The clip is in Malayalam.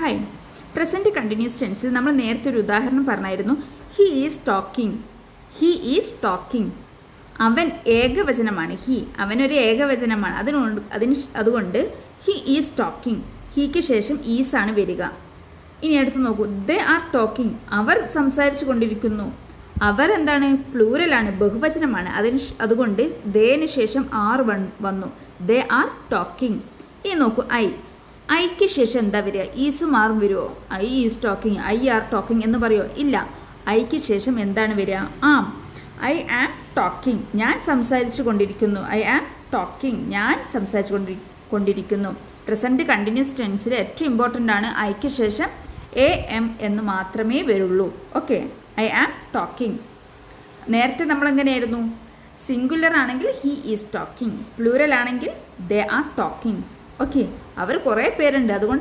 ഹായ്. പ്രസൻറ്റ് കണ്ടിന്യൂസ് ടെൻസിൽ നമ്മൾ നേരത്തെ ഒരു ഉദാഹരണം പറഞ്ഞായിരുന്നു. He is talking. He is talking. അവൻ ഏകവചനമാണ്. അവനൊരു ഏകവചനമാണ്. അതുകൊണ്ട് ഹി ഈസ് ടോക്കിംഗ്. ഹീക്ക് ശേഷം ഈസ് ആണ് വരിക. ഇനി അടുത്ത് നോക്കൂ. ദേ ആർ ടോക്കിംഗ്. അവർ സംസാരിച്ചു കൊണ്ടിരിക്കുന്നു. അവർ എന്താണ്? പ്ലൂറലാണ്, ബഹുവചനമാണ്. അതുകൊണ്ട് ദേന് ശേഷം ആർ വന്നു. They are talking. ഇനി നോക്കൂ. ഐക്ക് ശേഷം എന്താ വരിക? ഈസും ആറും വരുമോ? I is talking, I are talking എന്ന് പറയുമോ? ഇല്ല. ഐക്ക് ശേഷം എന്താണ് വരിക? ആം. I am talking. ഞാൻ സംസാരിച്ചു കൊണ്ടിരിക്കുന്നു. I am talking. ഞാൻ സംസാരിച്ചു കൊണ്ടിരിക്കുന്നു. പ്രസൻറ്റ് കണ്ടിന്യൂസ് ടെൻസിൽ ഏറ്റവും ഇമ്പോർട്ടൻ്റ് ആണ് ഐക്ക് ശേഷം എ എം എന്ന് മാത്രമേ വരുള്ളൂ. ഓക്കെ. I am talking. നേരത്തെ നമ്മൾ എങ്ങനെയായിരുന്നു? സിംഗുലർ ആണെങ്കിൽ ഹി ഈസ് ടോക്കിംഗ്, പ്ലൂറൽ ആണെങ്കിൽ ദേ ആർ ടോക്കിംഗ്. ഓക്കെ. അവർ കുറേ പേരുണ്ട്. അതുകൊണ്ട്